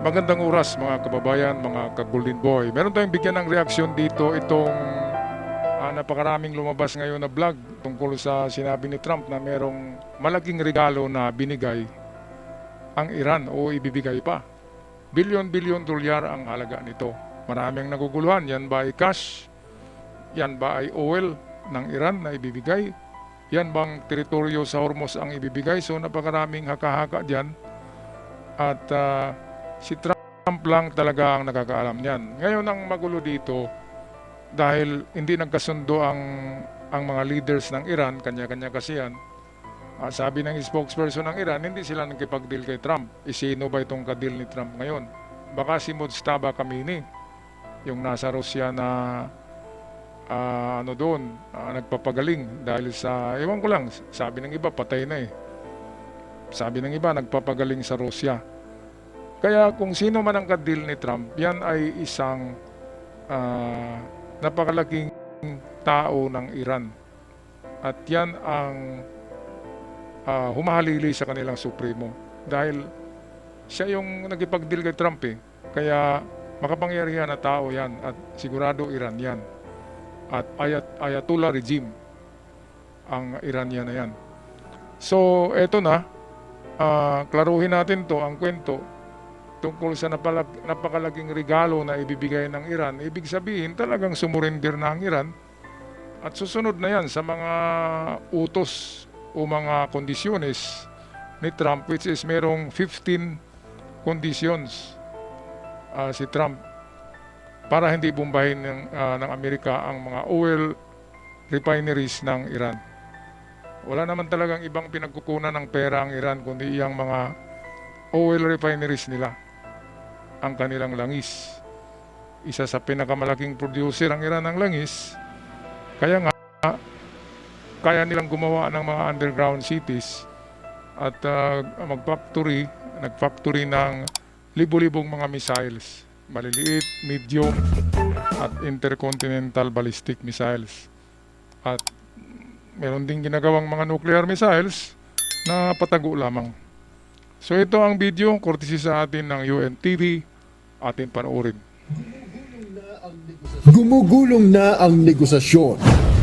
Magandang oras mga kababayan, mga ka-Golden Boy. Meron tayong bigyan ng reaksyon dito itong napakaraming lumabas ngayon na vlog tungkol sa sinabi ni Trump na merong malaking regalo na binigay ang Iran o ibibigay pa. Bilyon-bilyon dolyar ang halaga nito. Maraming naguguluhan, yan ba ay cash? Yan ba ay oil ng Iran na ibibigay? Yan bang teritoryo sa Hormuz ang ibibigay? So napakaraming haka-haka dyan. At si Trump lang talaga ang nakakaalam niyan. Ngayon ang magulo dito dahil hindi nagkasundo ang mga leaders ng Iran, kanya-kanya kasi yan. Sabi ng spokesperson ng Iran, hindi sila nagkipag-deal kay Trump. Sino ba itong ka-deal ni Trump ngayon? Baka si Mujtaba Kamini, yung nasa Russia na nagpapagaling dahil sa, ewan ko lang, sabi ng iba patay na eh. Sabi ng iba nagpapagaling sa Russia. Kaya kung sino man ang ka-deal ni Trump, yan ay isang napakalaking tao ng Iran. At yan ang humahalili sa kanilang supremo. Dahil siya yung nagipag-deal kay Trump eh. Kaya makapangyarihan na tao yan at sigurado Iran yan. At Ayatollah regime ang Iranian na yan. So eto na, klaruhin natin to ang kwento tungkol sa napakalaking regalo na ibibigay ng Iran. Ibig sabihin talagang sumurinder na ang Iran at susunod na yan sa mga utos o mga kondisyones ni Trump, which is merong 15 conditions si Trump para hindi bombahin ng Amerika ang mga oil refineries ng Iran. Wala naman talagang ibang pinagkukunan ng pera ang Iran kundi iyang mga oil refineries nila, ang kanilang langis. Isa sa pinakamalaking producer ang Iran ng langis, kaya nga kaya nilang gumawa ng mga underground cities at nagfactory ng libo-libong mga missiles, maliliit, medium at intercontinental ballistic missiles. At meron din ginagawang mga nuclear missiles na patago lamang. So ito ang video, courtesy sa atin ng UNTV, atin panoorin. Gumugulong na ang negosasyon.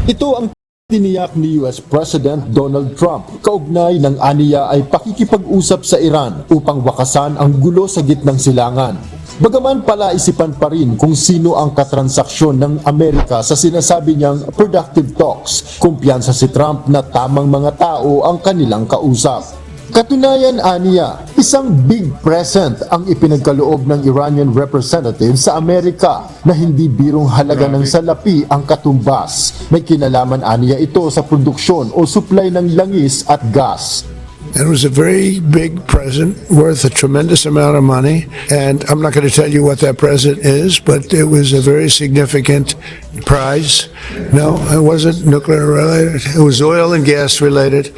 Ito ang tiniyak ni US President Donald Trump kaugnay ng aniya ay pakikipag-usap sa Iran upang wakasan ang gulo sa gitnang silangan. Bagaman palaisipan pa rin kung sino ang katransaksyon ng Amerika sa sinasabi niyang productive talks, kumpiyansa si Trump na tamang mga tao ang kanilang kausap. Katunayan aniya, isang big present ang ipinagkaloob ng Iranian representative sa Amerika na hindi birong halaga ng salapi ang katumbas. May kinalaman aniya ito sa produksyon o supply ng langis at gas. It was a very big present worth a tremendous amount of money. And I'm not going to tell you what that present is, but it was a very significant prize. No, it wasn't nuclear related. It was oil and gas related.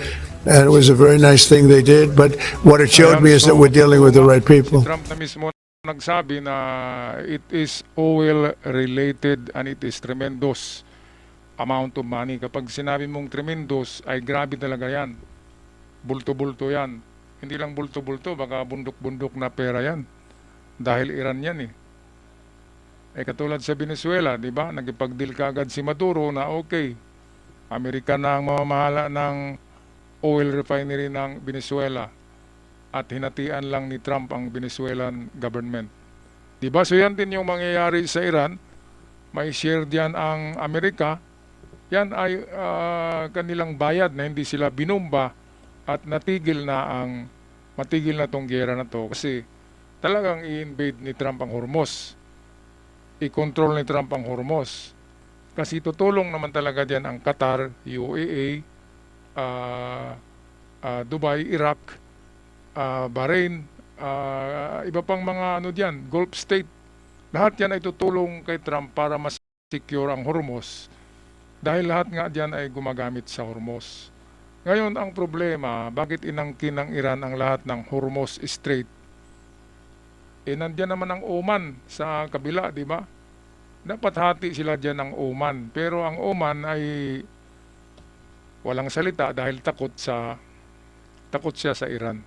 And it was a very nice thing they did. But what it showed me is that we're dealing with the right people. Si Trump na mismo nagsabi na it is oil related and it is tremendous amount of money. Kapag sinabi mong tremendous, ay grabe talaga yan. Bulto-bulto yan. Hindi lang bulto-bulto, baka bundok-bundok na pera yan. Dahil Iran yan eh. Katulad sa Venezuela, di ba? Nagipag-deal kaagad si Maduro na okay, Amerika na ang mamamahala ng oil refinery ng Venezuela at hinatian lang ni Trump ang Venezuelan government. Di ba? So yan din yung mangyayari sa Iran. May share diyan ang Amerika. Yan ay kanilang bayad na hindi sila binumba at matigil na tong gera na to kasi talagang i-invade ni Trump ang Hormuz. I-control ni Trump ang Hormuz. Kasi tutulong naman talaga diyan ang Qatar, UAE, Dubai, Iraq, Bahrain, iba pang mga diyan, Gulf State. Lahat yan ay tutulong kay Trump para mas secure ang Hormuz dahil lahat nga diyan ay gumagamit sa Hormuz. Ngayon ang problema, bakit inangkin ng Iran ang lahat ng Hormuz Strait? Nandiyan naman ang Oman sa kabila, di ba? Dapat hati sila diyan ng Oman, pero ang Oman ay walang salita dahil takot siya sa Iran.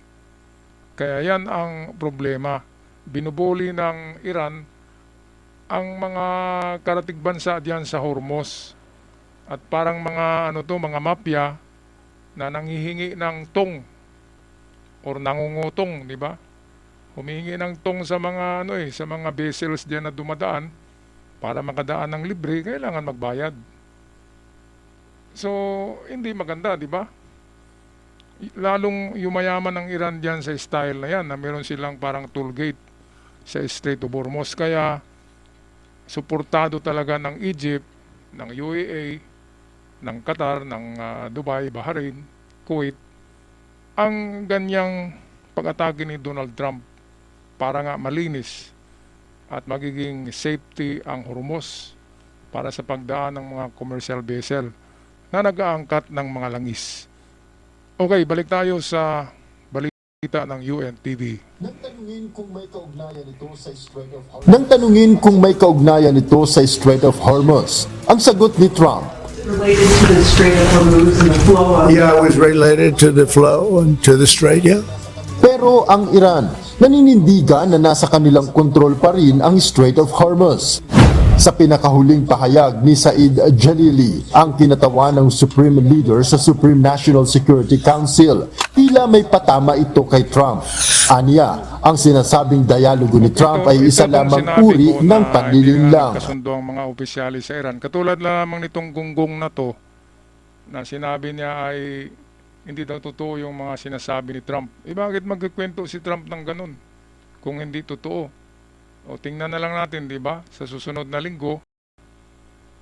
Kaya yan ang problema. binubuli ng Iran ang mga karatig bansa diyan sa Hormuz. At parang mga mga mafia na nanghihingi ng tong or nangungutong, di ba? Humihingi ng tong sa mga sa mga vessels diyan na dumadaan para makadaan ng libre, kailangan magbayad. So, hindi maganda, di ba? Lalong yumayaman ng Iran diyan sa style na yan, na meron silang parang toll gate sa Strait of Hormuz. Kaya, suportado talaga ng Egypt, ng UAE, ng Qatar, ng Dubai, Bahrain, Kuwait, ang ganyang pag-atake ni Donald Trump para nga malinis at magiging safety ang Hormuz para sa pagdaan ng mga commercial vessel na nag-aangkat ng mga langis. Okay, balik tayo sa balita ng UNTV. Nang tanungin kung may kaugnayan ito sa Strait of Hormuz, ang sagot ni Trump, related to the Strait of Hormuz and the flow of Yeah, it was related to the flow and to the strait, yeah. pero ang Iran naninindigan na nasa kanilang kontrol pa rin ang Strait of Hormuz. Sa pinakahuling pahayag ni Said Jalili, ang kinatawan ng Supreme Leader sa Supreme National Security Council, tila may patama ito kay Trump. Aniya, ang sinasabing dialogo ni Trump ay isa lamang uri ng panlilinlang. Kasundo ang mga opisyalis sa Iran. Katulad lamang nitong gunggong na to, na sinabi niya ay hindi daw totoo yung mga sinasabi ni Trump. Bakit magkikwento si Trump ng ganun kung hindi totoo? O tingnan na lang natin, di ba? Sa susunod na linggo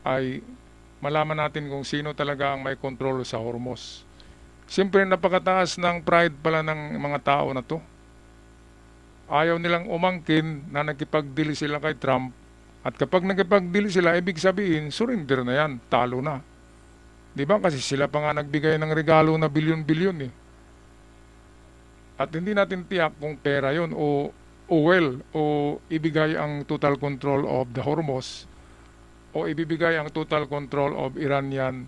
ay malaman natin kung sino talaga ang may kontrol sa Hormuz. Siyempre napakataas ng pride pala ng mga tao na to. Ayaw nilang umangkin na nakipagdili sila kay Trump. At kapag nakipagdili sila, ibig sabihin, surrender na yan, talo na. Di ba? Kasi sila pa nga nagbigay ng regalo na bilyon-bilyon eh. At hindi natin tiyak kung pera yun o oil o ibigay ang total control of the Hormuz o ibibigay ang total control of Iranian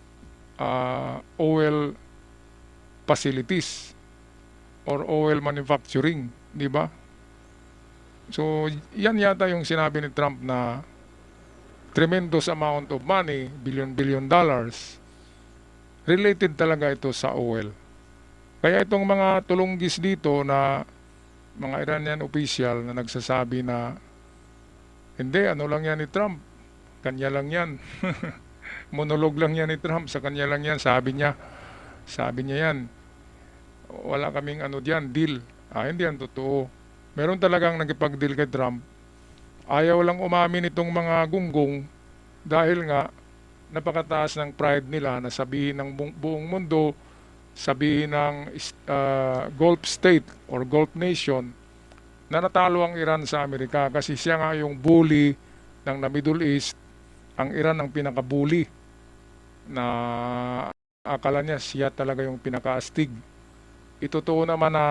oil facilities or oil manufacturing, di ba? So, yan yata yung sinabi ni Trump na tremendous amount of money, billion dollars, related talaga ito sa oil. Kaya itong mga tulunggis dito na mga Iranian official na nagsasabi na hindi, ano lang yan ni Trump, kanya lang yan. Monolog lang yan ni Trump, sa kanya lang yan, sabi niya yan, wala kaming deal. Hindi yan totoo. Meron talagang nagipag-deal kay Trump. Ayaw lang umamin itong mga gunggong dahil nga napakataas ng pride nila na sabihin ng buong mundo, sabihin ng Gulf State or Gulf Nation na natalo ang Iran sa Amerika kasi siya nga yung bully ng Middle East. Ang Iran ang pinaka-bully na akala niya siya talaga yung pinaka-astig. Itotoo naman na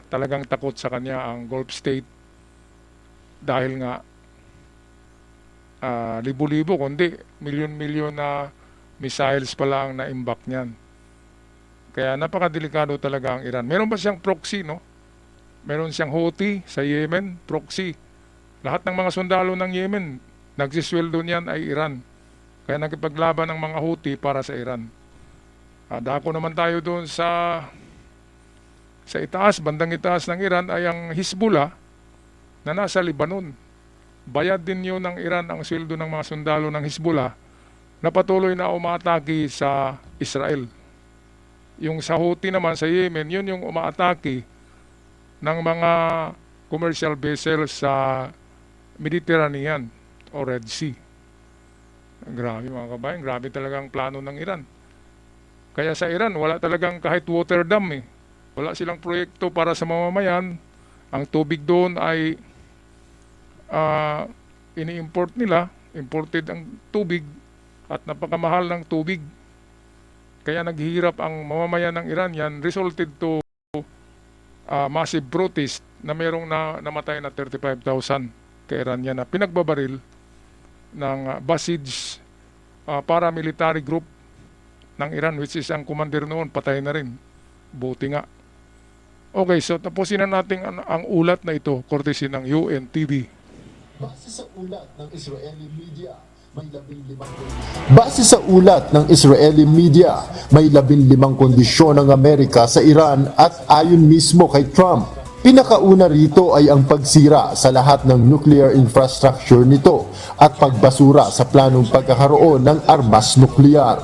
talagang takot sa kanya ang Gulf State dahil nga libo-libo kundi milyon-milyon na missiles pala ang na-imbak niyan. Kaya napakadelikado talaga ang Iran. Meron ba siyang proxy, no? Meron siyang Houthi sa Yemen, proxy. Lahat ng mga sundalo ng Yemen, nagsisweldo niyan ay Iran. Kaya nagpaglaban ng mga Houthi para sa Iran. Dako naman tayo doon sa itaas, bandang itaas ng Iran ay ang Hezbollah na nasa Lebanon. Bayad din yun ng Iran ang sweldo ng mga sundalo ng Hezbollah na patuloy na umatake sa Israel. Yung sa Houthi naman sa Yemen, yun yung umaatake ng mga commercial vessels sa Mediterranean o Red Sea. Grabe mga kabayan, grabe talagang plano ng Iran. Kaya sa Iran, wala talagang kahit water dam eh. Wala silang proyekto para sa mamamayan. Ang tubig doon ay ini-import nila, imported ang tubig at napakamahal ng tubig. Kaya naghihirap ang mamamayan ng Iran. Yan resulted to massive protest na merong namatay na 35,000 ka-Iranian na pinagbabaril ng Basij paramilitary group ng Iran, which is ang commander noon patay na rin. Buti nga. Okay, so tapusin na natin ang ulat na ito, courtesy ng UNTV. Base sa ulat ng Israeli media, may 15 kondisyon ng Amerika sa Iran at ayon mismo kay Trump. Pinakauna rito ay ang pagsira sa lahat ng nuclear infrastructure nito at pagbasura sa planong pagkakaroon ng armas nuklear.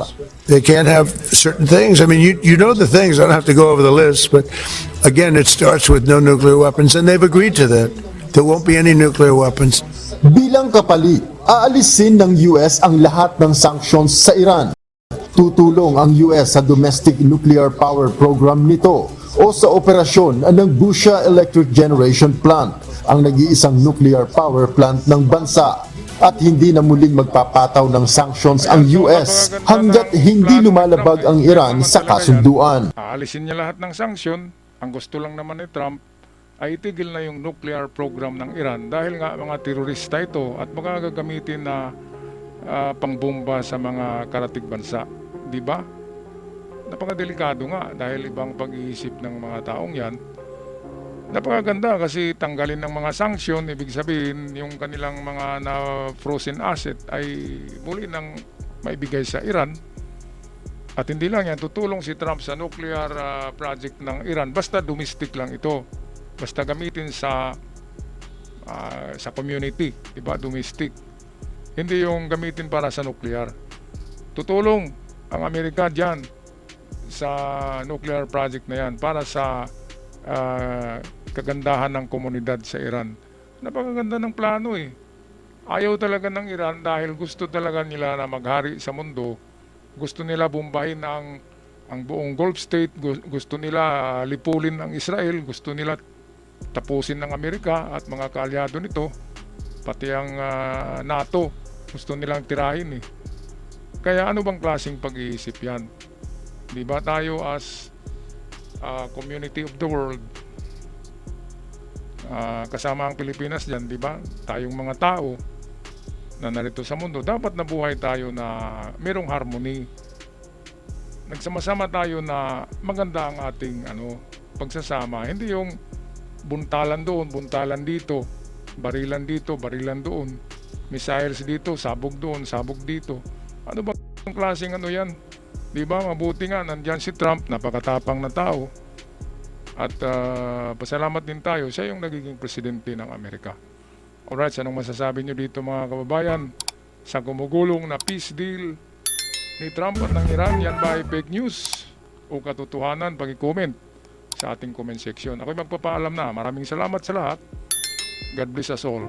They can't have certain things. I mean, you know the things. I don't have to go over the list, but again, it starts with no nuclear weapons, and they've agreed to that. There won't be any nuclear weapons. Bilang kapalit, aalisin ng US ang lahat ng sanctions sa Iran. Tutulong ang US sa domestic nuclear power program nito o sa operasyon ng Bushehr Electric Generation Plant, ang nag-iisang nuclear power plant ng bansa. At hindi na muling magpapataw ng sanctions ang US hanggat hindi lumalabag ang Iran sa kasunduan. Aalisin niya lahat ng sanksyon. Ang gusto lang naman ni Trump ay itigil na yung nuclear program ng Iran dahil nga mga terorista ito at magagamitin na pangbomba sa mga karatig bansa. Di ba? Napakadelikado nga dahil ibang pag-iisip ng mga taong yan. Napakaganda kasi tanggalin ng mga sanksyon, ibig sabihin yung kanilang mga na-frozen asset ay muli nang maibigay sa Iran. At hindi lang yan, tutulong si Trump sa nuclear project ng Iran, basta domestic lang ito. Basta gamitin sa community, diba? Domestic. Hindi yung gamitin para sa nuclear. Tutulong ang Amerika dyan sa nuclear project na yan para sa kagandahan ng komunidad sa Iran. Napakaganda ng plano eh. Ayaw talaga ng Iran dahil gusto talaga nila na maghari sa mundo. Gusto nila bombahin ang buong Gulf State. Gusto nila lipulin ang Israel. Gusto nila tapusin ng Amerika at mga kaalyado nito. Pati ang NATO. Gusto nilang tirahin eh. Kaya ano bang klaseng pag-iisip yan? Di ba tayo as community of the world, kasama ang Pilipinas dyan, di ba? Tayong mga tao na narito sa mundo, dapat nabuhay tayo na mayroong harmony. Nagsama-sama tayo na maganda ang ating pagsasama. Hindi yung buntalan doon, buntalan dito, barilan dito, barilan doon, missiles dito, sabog doon, sabog dito. Ano ba ang klaseng yan? Di ba? Mabuti nga, nandyan si Trump, napakatapang na tao. At pasalamat din tayo, siya yung nagiging presidente ng Amerika. Alright, anong masasabi nyo dito mga kababayan? Sa gumugulong na peace deal ni Trump at ng Iran, yan ba ay fake news o katotohanan? Pag-comment sa ating comment section. Ako'y magpapaalam na. Maraming salamat sa lahat. God bless us all.